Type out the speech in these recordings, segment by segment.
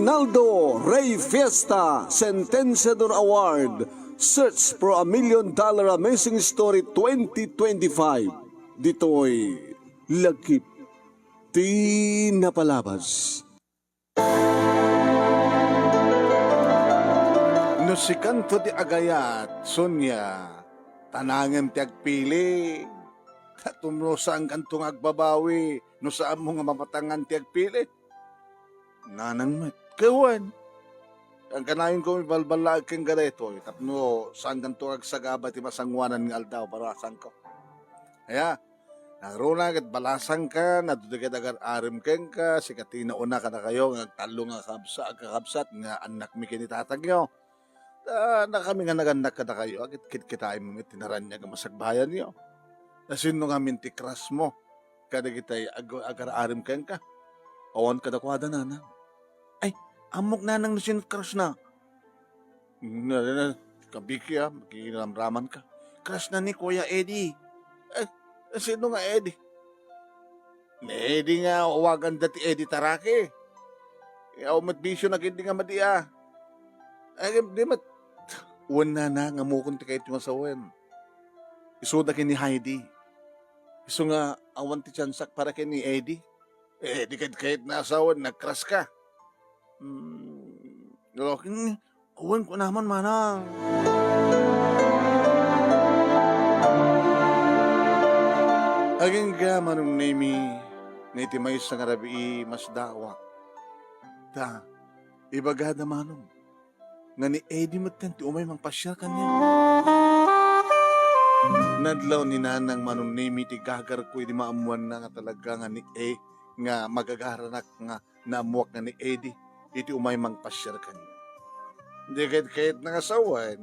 Reynaldo Rey Fiesta Sentenciador Award Search for a $1 Million Amazing Story 2025. Dito'y Lagkip Di Napalabas. No si kanto di agayat, Sonya, tanangem ti agpili. Tumno saan kantong agbabawi, no saan mo nga mapatangan ti agpili. Nanang met, kawan. Ang kanayon ko balbalag keng gareto, tapno saan kantong agsagaba ti masangwanan ng aldaw para saan ko. Kaya, nagruna kat balasang ka, natutugat agar arim keng ka, si katina una ka na kayo, nagtalo nga kakabsat, nga anak mi kinitatagyo. Na kami nga naganak ka na kayo, agit kitay mo tinaran niya ka masagbayan niyo. Na sino nga minti crush mo, kada kitay agar arim keng ka. Awan ka na kwada nanang. Ay, amok nanang na sinut crush na. Kabiki magkikilamraman ka. Crush na ni Kuya Eddie. Ay, sino nga Eddie? Ni Eddie nga, uwagan dati Eddie Tarake. Umat bisyo na hindi nga madia. Ay, di mat. Uwan na nga mukon ti kahit yung asawan. Iso na kini Heidi. Iso nga, awan ti tiyansak para kini Eddie. Di kahit na asawan, nag-crush ka. Awan ko naman manang. Aging ka manong nemi, na itimay sa ngarabi mas dawa. Ta, ibagada manong, nga ni Eddie matenti umay mangpasyal kanya. Nadlaw ni nanang manong nemi ti gagar ko, di maamuan na nga talaga nga ni nga magagaranak nga naamuak nga ni Eddie, iti umay mangpasyal kanya. Hindi kahit nangasawan,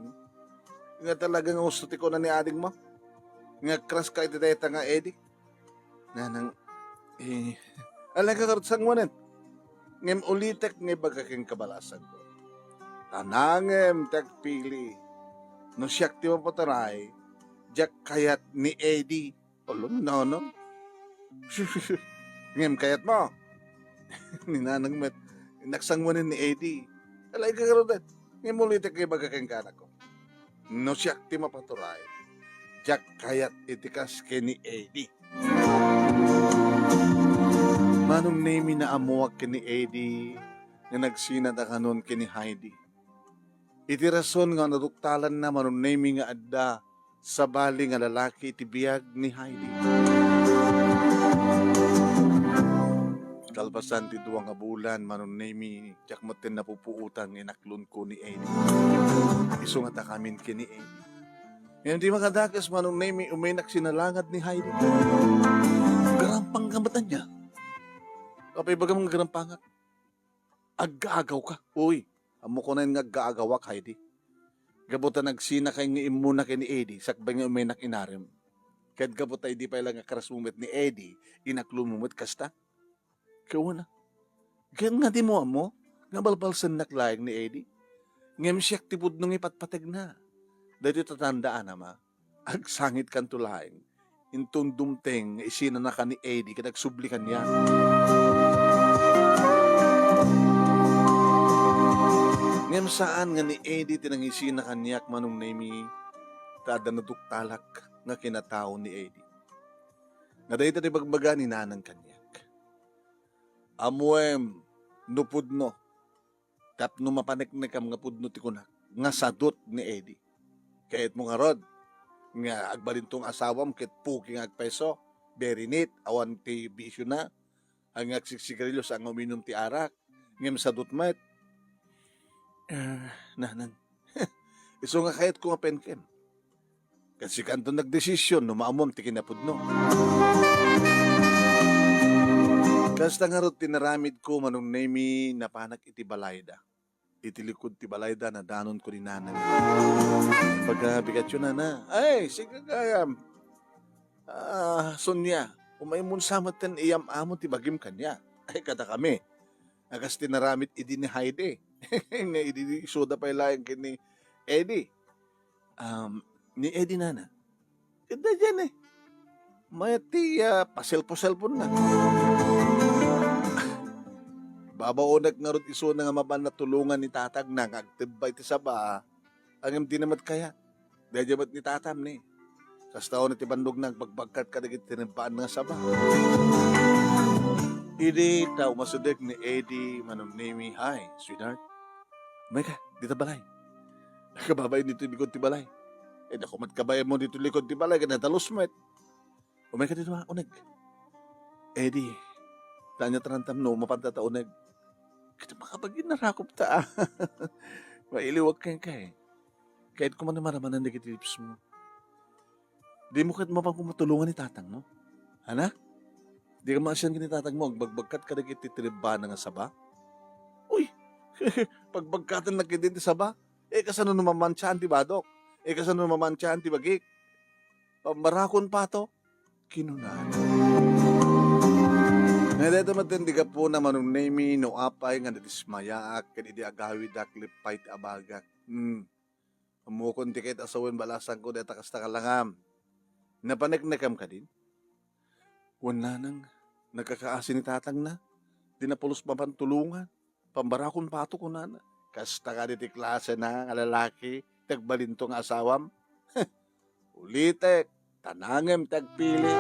nga talaga nga gusto ti ko na ni ading mo. Nga crush ka iti deta nga Eddie. Nanang, alaga karot sang wanan. Ngem ulitek nga bagaking kabalasan ko. Tanangem tagpili. No siyak ti mapataray, jak kayat ni Eddie. Olom no. Ngem kayat mo. Ni nanang met, naksangwanin ni Eddie. Alaga karot ngem ulitek nga bagaking kanak ko. No siyak ti mapataray, jak kayat itikas ke ni Eddie. Manong nemi na amuak kini Eddie nga nagsinad akanon kini Heidi. Iti rason nga naduktalan na manong nemi nga adda sa bali nga lalaki iti biyag ni Heidi. Kalpasan ti duwang nga bulan manong nemi tiyak matin napupuutan nga naklon ko ni Eddie. Iso nga takamin kini Eddie. Ngayon di makadakas manong nemi uminak sinalangad ni Heidi. Garampang kamatan niya. Kapay baga mga garampangat. Aggaagaw ka. Uy, amo ko na yung aggaagawak, Heidi. Gabuta nagsina kay nga imuna kay ni Eddie, sakbay nga uminak inarim. Kahit gabuta hindi pa ilang akarasumit ni Eddie, inaklumumit kasta. Kawa na. Ganyan nga di mo amo, nga balbalsan naklayang ni Eddie. Ngem siyak tipod nung ipatpatag na. Dahil tatandaan ama, agsangit kan tulaing. Intong dumteng, isina na ka ni Eddie, kanagsubli ka niya. Ngem saan nga ni Eddie tinangisina kanyak manong nemi tada naduktalak nga kinatao ni Eddie. Nga dahi tati bagbaga ni nanang kanyak. Amuem nupudno tapno mapaneknekam nga pudno ti kunak nga sadot ni Eddie. Kahit mo nga rod nga agbalintong asawam ket puking agpeso very neat awan ti bisyo na ang agsiksigarilyo sa ang uminom ti arak ngem sadot met. Nanang, iso nga kahit ko nga penken. Kasi kanto nagdesisyon no maamom ti kinapudno. Kasta nga ro tinaramid ko manong nemi napanak iti balayda. Iti likod ti balayda na danon ko ni nanang. Pagkabigat yun na, ay, sige kayam. Sonya, umaymun samat ten iyam amo ti bagim kanya. Ay, kada kami. Agas tinaramid idi ni Heidi. Nga idi soda pa ilayang kini Eddie. Ni Eddie nana. Ganda dyan eh. May ti paselpo-selpon na. Babaonag nga ron iso na nga maban na tulungan ni tatag na nga agtibay ti saba. Ang di namat kaya. Dahil jamat ni tatam ni. Kas tao na ti bandog na pagbagkat ka nagit tinibaan nga saba. Idi tao masudek ni Eddie manong name hi, sweetheart. May ka, dito balay. Nakababay dito likod ti balay. Naku matkabay mo dito likod ti balay, kada talos mo Umay ka dito mga unag. Eddie, tanya tarantam no, mapantataunag. Kita makapagin narakop ta. Mailiwag kayong kay. Kahit kumano maraman ang negatives mo. Di mo kahit mapang kumatulungan ni tatang mo. Hana? Di ka maasyan ni tatang mo, bagbagkat ka nagititiriba na nga saba? Uy, pagbagkatan na kinti saba, kasano namamansyahan ti badok? Kasano namamansyahan ti bagik? Pamarakon pa to? Kinunan. Nadito matindi ka po na manong name no apay nga natismayaak kanidi agawid aklipay ti abagak. Umukon ti kahit asawin balasan ko deta kasta kalangam. Napaneknekam ka din? Wala nang nagkakaasin ni tatang na. Dinapulos mapantulungan. Pambarakon pato ko na. Kasta ka ti klase na nga lalaki. Tagbalinto nga asawam. Ulitek. Tanangem tagpili.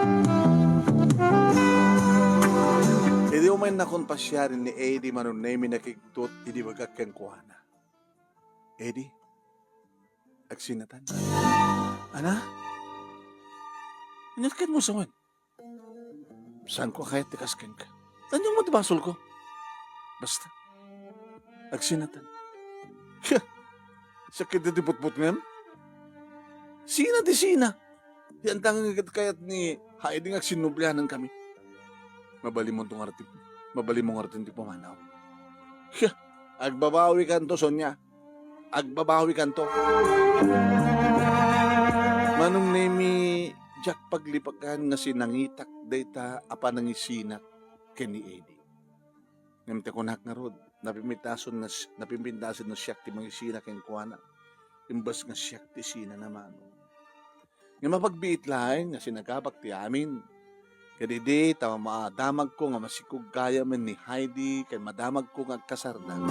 Hindi umay nakonpasyarin ni Eddie manong name nakiktot hindi bagak kang kuhana. Eddie, agsinatan. Ana? Inatkan mo sa wan. Saan ko kahit tikaskan ka? Tanyong mo tibasol ko. Basta. Agsinatan. Sakit na tipot-pot ngam? Sina di sina. Yan tangang kayat ni Heidi nga sinublanan kami. Mabali mo itong arating. Mabali mong arating ti pumanaw. Agbabawi kanto, Sonya. Agbabawi kanto. Manong nemi Jack paglipakan nga sinangitak data apa nangisinak keni Eddie. Ngamte ko nak nga rod. Napimpintasan na siyak ti mangisinak keng kuwana. Imbas nga siyak ti sina naman. Nga mapagbiit lain nga sinagabak ti amin. Kadidi, tama maadamag ko nga masikog gaya man ni Heidi, kay madamag ko nga kasardan.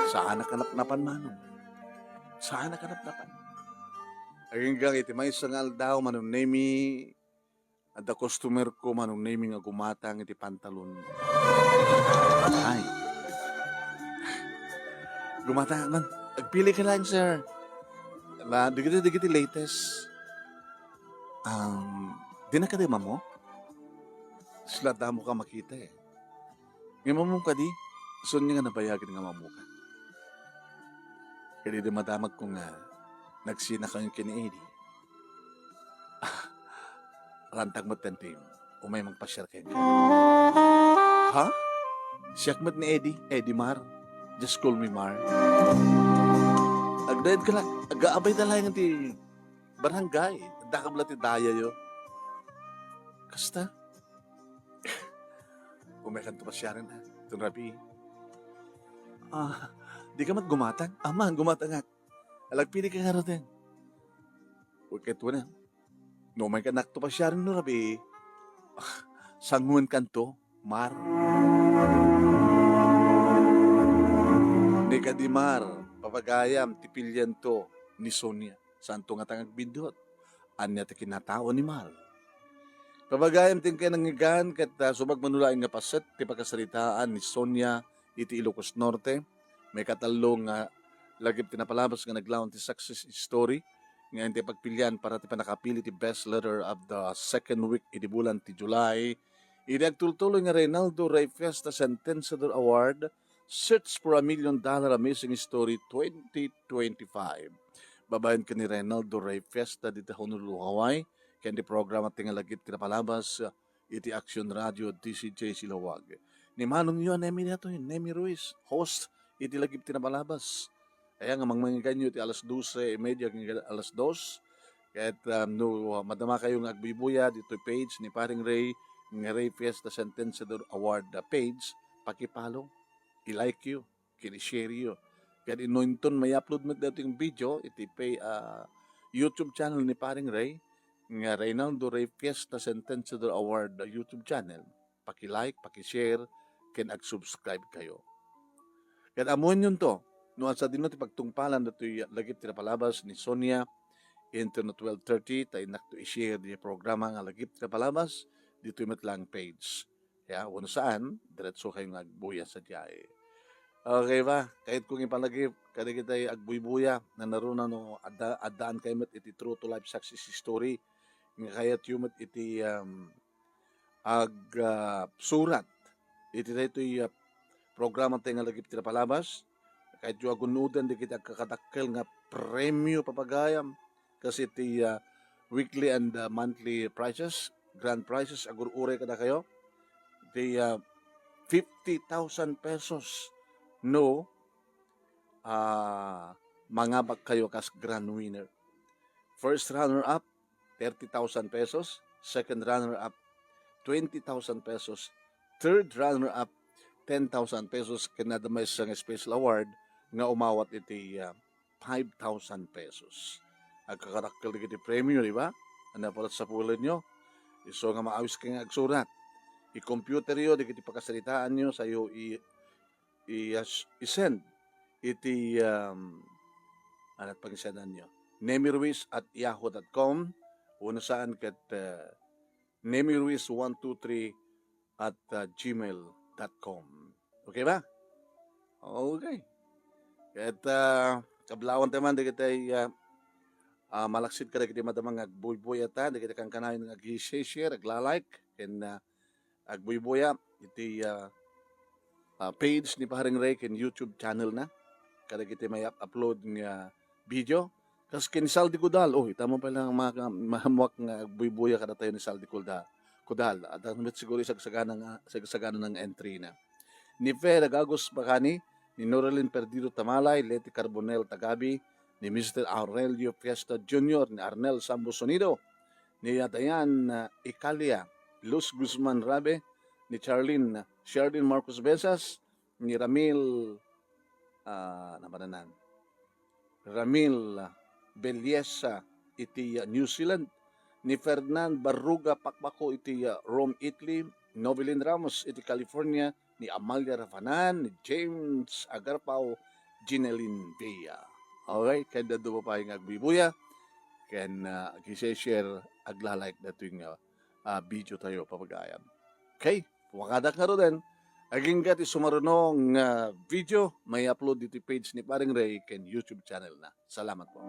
Saan nakanap-napan manong? Saan nakanap-napan? Hanggang iti may sangal daw manong nemi, at the customer ko manong nemi nga gumatang iti pantalon. Ay. Gumatang man. Agpili ka lang, sir. Digiti latest. Di na kadima mo? Slata mo ka makita eh. Ngayon mo ka di, sun nga nabayagin nga mamu ka. Kaya di madamag ko nga, nagsina kang kini Eddie. Rantag mo tentim, umay magpasyar kayo. Ha? Siyak mat ni Eddie Mar. Just call me Mar. Agdayad ka lang, agaabay na lang ti barangay. Dakabla ti daya yo. Kasta? Kumekan to pasyaran ha. Itong rabi. Di ka mat gumatang? Man, gumatang nga. Alagpili ka nga rin. Huwag kayo na. No, may kanak to pasyaran no rabi. Sanguan kanto, Mar. Ni Kadimar, papagayam, tipilyan to ni Sonia. Santo nga tangag bindot. Anya ta kinatao ni Mar. Pabagayam ting kay nangigan ket subag manulaing nga paset ti pagkasaritaan ni Sonia iti Ilocos Norte. May katalong nga lagip tinapalabas nga naglaon ti success story nga iti pagpilyan para ti panakapili ti best letter of the second week iti bulan ti July. Iti agtultuloy nga Reynaldo Ray Fiesta Sentenciador Award Search for $1 Million Amazing Story 2025. Babayan ka ni Reynaldo Ray Fiesta dito Honolulu, Hawaii. Kaya di programa tingalagit kinapalabas iti Action Radio DCJ Silawag. Ni Manong yun, Nemi nato yun, Nemi Ruiz, host, iti lagip tinapalabas. Kaya nga mangmangiganyo iti alas 12:30 alas 2. Kahit no, madama kayong agbibuya dito page ni Paring Ray, ng Ray Fiesta Sentenciador Award page, pakipalo, i-like you, kinishare you. Kaya inuinton may upload mo dito yung video, iti pay YouTube channel ni Paring Ray, nga Reynaldo Ray Fiesta Sentenciador Award YouTube channel. Paki-like, paki-share, ken ag-subscribe kayo. Ket amon yun to, no sa dinno ti pagtungpalan datoy lagip ti palabas ni Sonia into no 12:30 tayo nakto i-share di programa nga lagip ti palabas dito yung matlang page. Ya, kung saan, diretso kayo agbuya sa diyae. Okay ba? Kahit kung ipalagip, kada kita agbuy-buya na narunan no adaan kayo mat iti true to life success story. Nga kayat yung mat iti surat. Iti dito yung programa tayo nga lagip ti palabas. Kahit yung agunudan di kita kakadakkel nga premyo papagayam. Kasi iti weekly and monthly prices, grand prices, agur-ure kada kayo. Iti 50,000 pesos. No, mangabak kayo kas grand winner. First runner-up, 30,000 pesos. Second runner-up, 20,000 pesos. Third runner-up, 10,000 pesos. Kinadamay sa special award nga umawat iti 5,000 pesos. Agkakarakal di kiti premyo, di ba? Ano palat sa pulad nyo? Iso nga maawis kang agsurat. I-computer yo, di kiti pakasalitaan nyo, sa'yo i-send iti anat pag-sendan nyo nemirwis@yahoo.com una saan kat nemirwis123 at gmail.com. Okay ba? Okay. Kat kablawan taman di kita malaksid ka di kita madamang agbuy-buyata di kita kang kanayon ag-share aglalike and agbuy-buya iti page ni Paring Ray ken YouTube channel na. Kada kita may upload nga video. Kas ken Saldi Kudal. Oh, itamo pa lang mahamuak nga buy-buya kada tayo ni Saldi Kudal. At ang siguro sagsagana ng entry na. Ni Fe Agagos Bakani, ni Norelin Perdido Tamalay, Leti Carbonel Tagabi, ni Mr. Aurelio Fiesta Jr., ni Arnel Sambo Sonido, ni Dayan Ikalia, Luz Guzman Rabe, ni Sherlyn Marcos Besas, ni Ramil Beliesa iti New Zealand, ni Fernand Barruga Pakbako iti Rome, Italy, Novelin Ramos iti California, ni Amalia Rafanan, ni James Agarpao, Ginelin Villa. Okay, kaya dado pa yung agbibuya, kaya ag-share, aglalike na ito yung video tayo papagayam. Okay, wakadak nga rin. Aging gati sumarunong video, may upload dito page ni Paring Ray ken YouTube channel na. Salamat po.